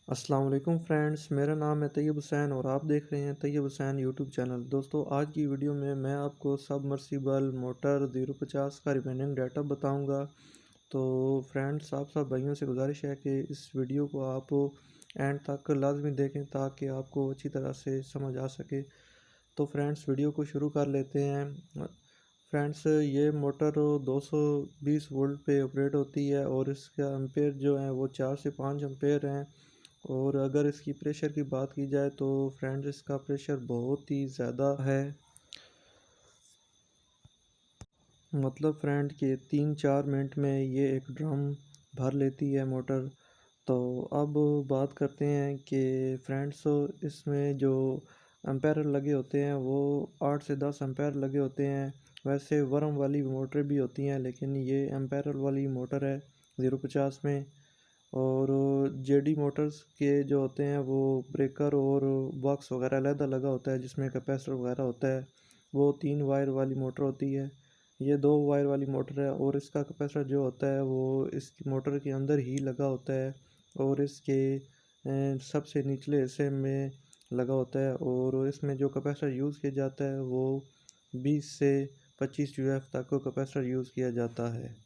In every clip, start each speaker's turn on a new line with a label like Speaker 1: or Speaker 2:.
Speaker 1: अस्सलाम वालेकुम फ्रेंड्स, मेरा नाम है तैयब हुसैन और आप देख रहे हैं तैयब हुसैन यूट्यूब चैनल। दोस्तों, आज की वीडियो में मैं आपको सबमर्सिबल मोटर 050 का रिमेनिंग डाटा बताऊंगा। तो फ्रेंड्स, आप सब भाइयों से गुजारिश है कि इस वीडियो को आप एंड तक लाजमी देखें ताकि आपको अच्छी तरह से समझ आ सके। तो फ्रेंड्स, वीडियो को शुरू कर लेते हैं। फ्रेंड्स, ये मोटर 220 वोल्ट पे ऑपरेट होती है और इसका एम्पेयर जो है वो 4 से 5 एम्पेयर हैं। और अगर इसकी प्रेशर की बात की जाए तो फ्रेंड्स, इसका प्रेशर बहुत ही ज़्यादा है। मतलब फ्रेंड कि 3-4 मिनट में ये एक ड्रम भर लेती है मोटर। तो अब बात करते हैं कि फ्रेंड्स, इसमें जो एम्पेयर लगे होते हैं वो 8 से 10 एम्पेयर लगे होते हैं। वैसे वर्म वाली मोटर भी होती हैं, लेकिन ये एम्पेयर वाली मोटर है 050 में। और जेडी मोटर्स के जो होते हैं वो ब्रेकर और बॉक्स वगैरह अलग लगा होता है, जिसमें कैपेसिटर वगैरह होता है। वो 3 वायर वाली मोटर होती है। ये 2 वायर वाली मोटर है और इसका कैपेसिटर जो होता है वो इस मोटर के अंदर ही लगा होता है और इसके सबसे निचले हिस्से में लगा होता है। और इसमें जो कैपेसिटर यूज़ किया जाता है वो 20 से 25 यूएफ तक कैपेसिटर यूज़ किया जाता है।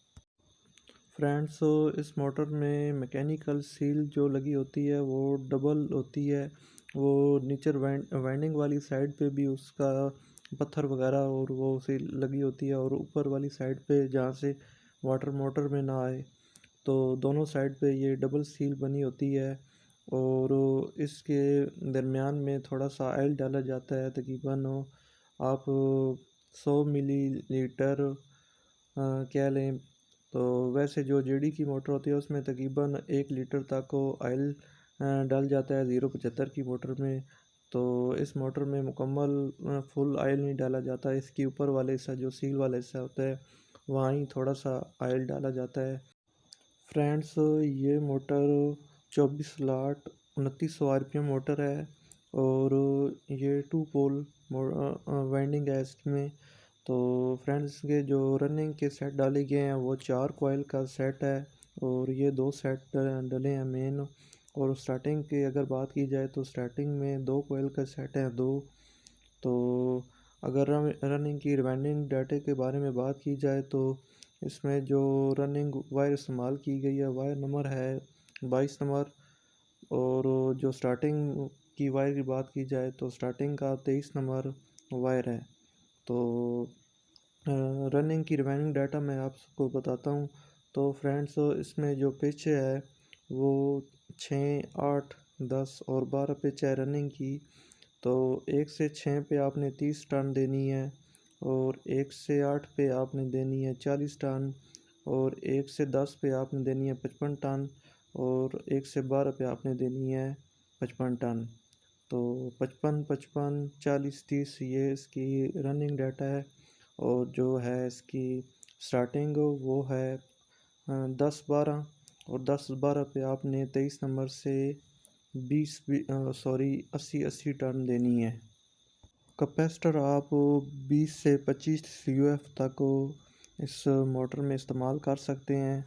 Speaker 1: फ्रेंड्स, इस मोटर में मैकेनिकल सील जो लगी होती है वो डबल होती है। वो नीचे वाइंडिंग वाली साइड पे भी उसका पत्थर वगैरह और वो सील लगी होती है, और ऊपर वाली साइड पे जहाँ से वाटर मोटर में ना आए, तो दोनों साइड पे ये डबल सील बनी होती है। और इसके दरमियान में थोड़ा सा ऑयल डाला जाता है, तकरीबन आप 100 मिलीलीटर कह लें। तो वैसे जो जेडी की मोटर होती है उसमें तकरीबन 1 लीटर तक ऑयल डल जाता है 075 की मोटर में। तो इस मोटर में मुकम्मल फुल ऑयल नहीं डाला जाता। इसके ऊपर वाले हिस्सा जो सील वाला हिस्सा होता है वहाँ ही थोड़ा सा ऑयल डाला जाता है। फ्रेंड्स, ये मोटर 24 लाट 2900 आरपीएम मोटर है और ये 2 पोल वाइंडिंग है इसमें। तो फ्रेंड्स, के जो रनिंग के सेट डाले गए हैं वो 4 कोयल का सेट है और ये 2 सेट डले हैं मेन। और स्टार्टिंग की अगर बात की जाए तो स्टार्टिंग में 2 कोयल का सेट है 2। तो अगर रनिंग की रिवाइंडिंग डाटे के बारे में बात की जाए तो इसमें जो रनिंग वायर इस्तेमाल की गई है वायर नंबर है 22 नंबर। और जो स्टार्टिंग की वायर की बात की जाए तो स्टार्टिंग का 23 नंबर वायर है। तो रनिंग की रिवाइंडिंग डाटा मैं आपको बताता हूँ। तो फ्रेंड्स, इसमें जो पिच है वो 6, 8, 10 और 12 पिच है रनिंग की। तो 1 से 6 पे आपने 30 टन देनी है, और 1 से 8 पे आपने देनी है 40 टन, और 1 से 10 पे आपने देनी है 55 टन, और 1 से 12 पे आपने देनी है 55 टन। तो 55, 55, 40, 30 ये इसकी रनिंग डाटा है। और जो है इसकी स्टार्टिंग वो है 10, 12, और 10, 12 पे आपने 23 नंबर से 80, 80 टन देनी है। कैपेसिटर आप 20 से 25 यूएफ तक इस मोटर में इस्तेमाल कर सकते हैं।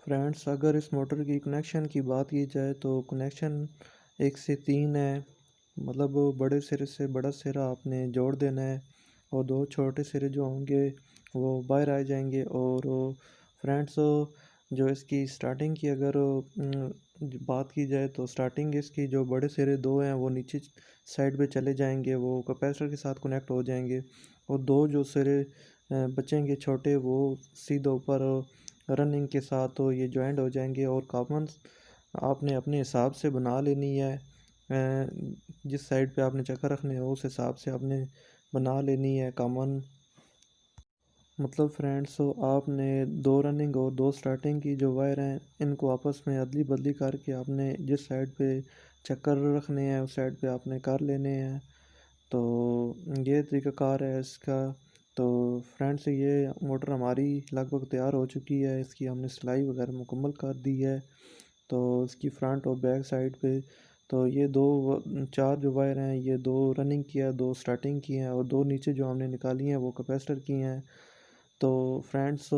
Speaker 1: फ्रेंड्स, अगर इस मोटर की कनेक्शन की बात की जाए तो कनेक्शन 1 से 3 है। मतलब बड़े सिरे से बड़ा सिरा आपने जोड़ देना है और 2 छोटे सिरे जो होंगे वो बाहर आ जाएंगे। और फ्रेंड्स, जो इसकी स्टार्टिंग की अगर बात की जाए तो स्टार्टिंग इसकी जो बड़े सिरे 2 हैं वो नीचे साइड पे चले जाएंगे, वो कैपेसिटर के साथ कनेक्ट हो जाएंगे। और 2 जो सिरे बचेंगे छोटे वो सीधा ऊपर रनिंग के साथ तो ये जॉइंट हो जाएंगे। और कॉमन आपने अपने हिसाब से बना लेनी है। जिस साइड पे आपने चक्कर रखने हैं उस हिसाब से आपने बना लेनी है कॉमन। मतलब फ्रेंड्स, आपने 2 रनिंग और 2 स्टार्टिंग की जो वायर हैं इनको आपस में अदली बदली करके आपने जिस साइड पे चक्कर रखने हैं उस साइड पे आपने कर लेने हैं। तो ये तरीक़ाकार है इसका। तो फ्रेंड्स, ये मोटर हमारी लगभग तैयार हो चुकी है। इसकी हमने सिलाई वगैरह मुकम्मल कर दी है। तो इसकी फ्रंट और बैक साइड पे तो ये 4 जो वायर हैं ये 2 रनिंग की है, 2 स्टार्टिंग की हैं, और 2 नीचे जो हमने निकाली हैं वो कैपेसिटर की हैं। तो फ्रेंड्स,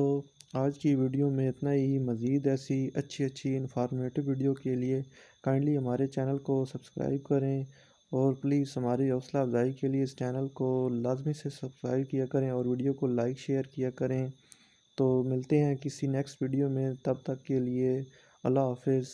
Speaker 1: आज की वीडियो में इतना ही। मज़ीद ऐसी अच्छी अच्छी इन्फॉर्मेटिव वीडियो के लिए काइंडली हमारे चैनल को सब्सक्राइब करें, और प्लीज़ हमारी हौसला अफजाई के लिए इस चैनल को लाजमी से सब्सक्राइब किया करें और वीडियो को लाइक शेयर किया करें। तो मिलते हैं किसी नेक्स्ट वीडियो में, तब तक के लिए अल्लाह हाफिज़।